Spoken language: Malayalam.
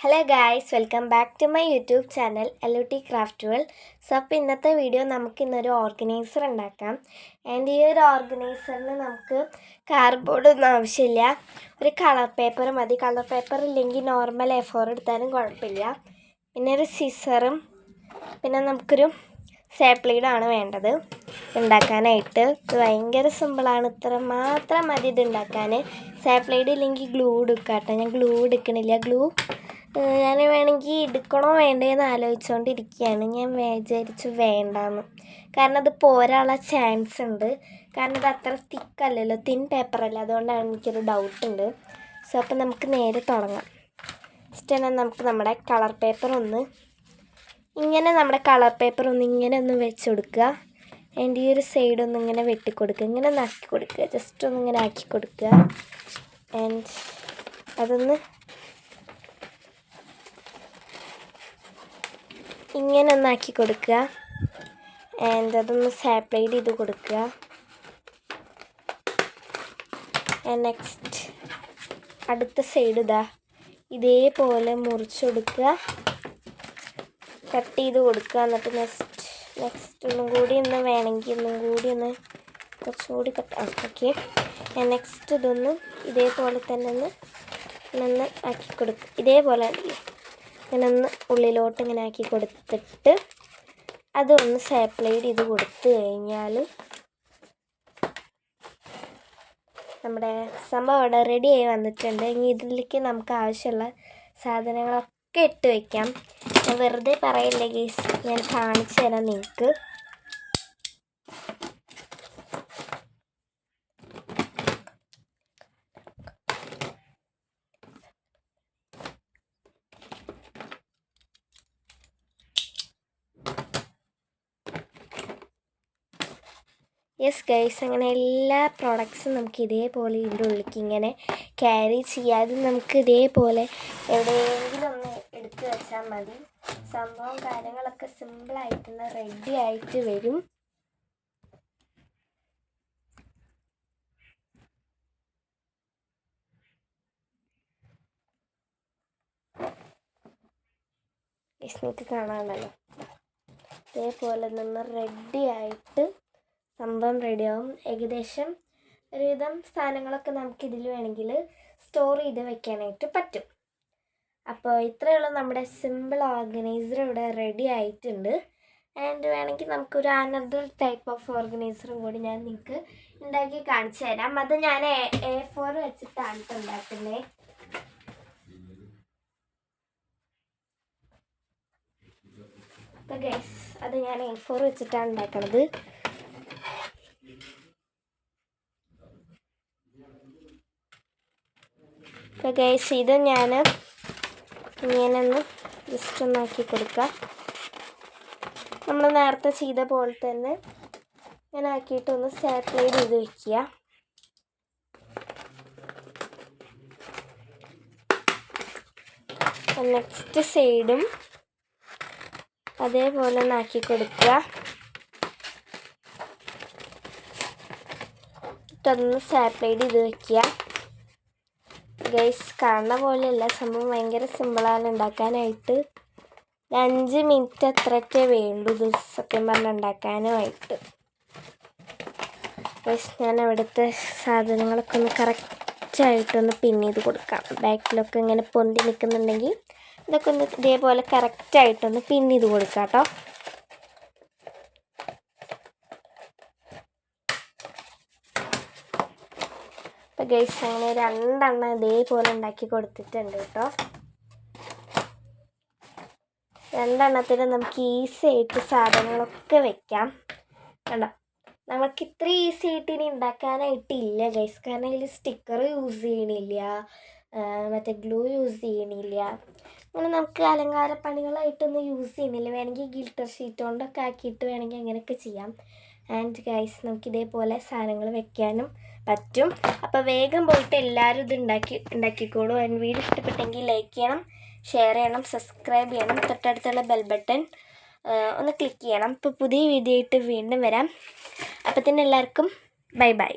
Hello guys, welcome back to my YouTube channel LUT craft world. So അപ്പോൾ ഇന്നത്തെ വീഡിയോ നമുക്കിന്നൊരു ഓർഗനൈസർ ഉണ്ടാക്കാം. ആൻഡ് ഈ ഒരു ഓർഗനൈസറിന് നമുക്ക് കാർഡ്ബോർഡ് ഒന്നും ആവശ്യമില്ല, ഒരു കളർ പേപ്പർ മതി. കളർ പേപ്പർ ഇല്ലെങ്കിൽ നോർമൽ A4 എടുത്താലും കുഴപ്പമില്ല. പിന്നെ ഒരു സിസറും പിന്നെ നമുക്കൊരു സാപ്ലീഡാണ് വേണ്ടത് ഉണ്ടാക്കാനായിട്ട്. ഇത് ഭയങ്കര സിമ്പിളാണ്, ഇത്ര മാത്രം മതി ഇത് ഉണ്ടാക്കാൻ. സാപ്ലൈഡ് ഇല്ലെങ്കിൽ ഗ്ലൂ എടുക്കാട്ടോ. ഞാൻ ഗ്ലൂ എടുക്കണില്ല. ഗ്ലൂ ഞാൻ വേണമെങ്കിൽ എടുക്കണോ വേണ്ടേന്ന് ആലോചിച്ചുകൊണ്ടിരിക്കുകയാണ്. ഞാൻ വിചാരിച്ചു വേണ്ടാന്ന്, കാരണം അത് പോരാനുള്ള ചാൻസ് ഉണ്ട്. കാരണം ഇത് അത്ര തിക്കല്ലല്ലോ, തിൻ പേപ്പറല്ല, അതുകൊണ്ടാണ് എനിക്കൊരു ഡൗട്ടുണ്ട്. സോ അപ്പം നമുക്ക് നേരെ തുടങ്ങാം. ഫസ്റ്റ് തന്നെ നമുക്ക് നമ്മുടെ കളർ പേപ്പർ ഒന്ന് ഇങ്ങനെ ഒന്ന് വെച്ച് കൊടുക്കുക. ആൻഡ് ഈ ഒരു സൈഡൊന്നും ഇങ്ങനെ വെട്ടിക്കൊടുക്കുക, ഇങ്ങനെ ഒന്ന് ആക്കി കൊടുക്കുക, ജസ്റ്റ് ഒന്നിങ്ങനെ ആക്കി കൊടുക്കുക. ആൻഡ് അതൊന്ന് ഇങ്ങനെ ഒന്നാക്കി കൊടുക്കുക. ആൻഡ് അതൊന്ന് സാപ്ലൈഡ് ചെയ്ത് കൊടുക്കുക. ആൻഡ് നെക്സ്റ്റ് അടുത്ത സൈഡ് ഇതേപോലെ മുറിച്ച് കൊടുക്കുക, കട്ട് ചെയ്ത് കൊടുക്കുക. എന്നിട്ട് നെക്സ്റ്റ് ഒന്നും കൂടി ഒന്ന് വേണമെങ്കിൽ കുറച്ചും കൂടി ഓക്കെ. നെക്സ്റ്റ് ഇതൊന്ന് ഇതേപോലെ തന്നെ ഒന്ന് ആക്കി കൊടുക്കുക. ഇതേപോലെ ഇങ്ങനെ ഒന്ന് ഉള്ളിലോട്ട് ഇങ്ങനെ ആക്കി കൊടുത്തിട്ട് അതൊന്ന് സാപ്ലൈഡ് ചെയ്ത് കൊടുത്തു കഴിഞ്ഞാൽ നമ്മുടെ സംഭവം അവിടെ റെഡി ആയി വന്നിട്ടുണ്ട്. ഇനി ഇതിലേക്ക് നമുക്ക് ആവശ്യമുള്ള സാധനങ്ങളൊക്കെ ഇട്ട് വയ്ക്കാം. ഞാൻ വെറുതെ പറയില്ല ഗൈസ്, ഞാൻ കാണിച്ചു തരാം നിങ്ങൾക്ക്. യെസ് ഗൈസ്, അങ്ങനെ എല്ലാ പ്രോഡക്ട്സും നമുക്ക് ഇതേപോലെ ഇതിൻ്റെ ഉള്ളിലേക്ക് ഇങ്ങനെ ക്യാരി ചെയ്യാതെ നമുക്ക് ഇതേപോലെ എവിടെയെങ്കിലും ഒന്ന് എടുത്ത് വെച്ചാൽ മതി. സംഭവം കാര്യങ്ങളൊക്കെ സിമ്പിളായിട്ട് തന്നെ റെഡി ആയിട്ട് വരും. നിങ്ങൾക്ക് കാണാമല്ലോ, ഇതേപോലെ നിന്ന് റെഡി ആയിട്ട് സംഭവം റെഡിയാവും. ഏകദേശം ഒരുവിധം സാധനങ്ങളൊക്കെ നമുക്ക് ഇതിൽ വേണമെങ്കിൽ സ്റ്റോർ ചെയ്ത് വെക്കാനായിട്ട് പറ്റും. അപ്പോൾ ഇത്രയുള്ള നമ്മുടെ സിമ്പിൾ ഓർഗനൈസർ ഇവിടെ റെഡി ആയിട്ടുണ്ട്. ആൻഡ് വേണമെങ്കിൽ നമുക്കൊരു അനദർ ടൈപ്പ് ഓഫ് ഓർഗനൈസറും കൂടി ഞാൻ നിങ്ങൾക്ക് ഉണ്ടാക്കി കാണിച്ചു തരാം. അത് ഞാൻ A4 വെച്ചിട്ടാണ് ഉണ്ടാക്കുന്നത്. അപ്പോൾ ഗൈസ്, അത് ഞാൻ A4 വെച്ചിട്ടാണ് ഉണ്ടാക്കുന്നത്. അപ്പോൾ ഗൈസ്, ഇത് ഞാൻ ഇങ്ങനെ ഒന്ന് ജസ്റ്റ് ഒന്നാക്കി കൊടുക്കുക. നമ്മൾ നേരത്തെ ചെയ്ത പോലെ തന്നെ ഇങ്ങനെ ആക്കിയിട്ടൊന്ന് സാപ്ലൈഡ് ചെയ്ത് വയ്ക്കുക. നെക്സ്റ്റ് സൈഡും അതേപോലെ ഒന്ന് ആക്കി കൊടുക്കുക. ഇതൊന്ന് സാപ്ലൈഡ് ചെയ്ത് വയ്ക്കുക. ഗൈസ്, കാണുന്ന പോലെയല്ല, സംഭവം ഭയങ്കര സിമ്പിളാണ് ഉണ്ടാക്കാനായിട്ട്. 5 മിനിറ്റ് അത്രയൊക്കെ വേണ്ടൂ ഇത് സത്യം പറഞ്ഞാൽ ഉണ്ടാക്കാനുമായിട്ട്. ഗൈസ്, ഞാൻ അവിടുത്തെ സാധനങ്ങളൊക്കെ ഒന്ന് കറക്റ്റായിട്ടൊന്ന് പിൻ ചെയ്ത് കൊടുക്കാം. ബാക്കിലൊക്കെ ഇങ്ങനെ പൊന്തി നിൽക്കുന്നുണ്ടെങ്കിൽ ഇതൊക്കെ ഒന്ന് ഇതേപോലെ കറക്റ്റായിട്ടൊന്ന് പിൻ ചെയ്ത് കൊടുക്കാം കേട്ടോ. അപ്പോൾ ഗൈസ്, അങ്ങനെ 2 എണ്ണം ഇതേപോലെ ഉണ്ടാക്കി കൊടുത്തിട്ടുണ്ട് കേട്ടോ. 2 എണ്ണത്തിന് നമുക്ക് ഈസി ആയിട്ട് സാധനങ്ങളൊക്കെ വെക്കാം. കണ്ടോ, നമുക്ക് ഇത്ര ഈസി ആയിട്ട് ഇനി ഉണ്ടാക്കാനായിട്ടില്ല ഗൈസ്. കാരണം ഇതിൽ സ്റ്റിക്കർ യൂസ് ചെയ്യണില്ല, മറ്റേ ഗ്ലൂ യൂസ് ചെയ്യണില്ല, അങ്ങനെ നമുക്ക് അലങ്കാര പണികളായിട്ടൊന്നും യൂസ് ചെയ്യണില്ല. വേണമെങ്കിൽ ഗിൽട്ടർ ഷീറ്റ് കൊണ്ടൊക്കെ ആക്കിയിട്ട് വേണമെങ്കിൽ അങ്ങനെയൊക്കെ ചെയ്യാം. ആൻഡ് ഗൈസ്, നമുക്ക് ഇതേപോലെ സാധനങ്ങൾ വെക്കാനും പറ്റും. അപ്പോൾ വേഗം പോയിട്ട് എല്ലാവരും ഇത് ഉണ്ടാക്കിക്കോളൂ. ആൻഡ് വീഡിയോ ഇഷ്ടപ്പെട്ടെങ്കിൽ ലൈക്ക് ചെയ്യണം, ഷെയർ ചെയ്യണം, സബ്സ്ക്രൈബ് ചെയ്യണം, തൊട്ടടുത്തുള്ള ബെൽ ബട്ടൺ ഒന്ന് ക്ലിക്ക് ചെയ്യണം. അപ്പോൾ പുതിയ വീഡിയോ ആയിട്ട് വീണ്ടും വരാം. അപ്പോൾ തന്നെ എല്ലാവർക്കും ബൈ ബൈ.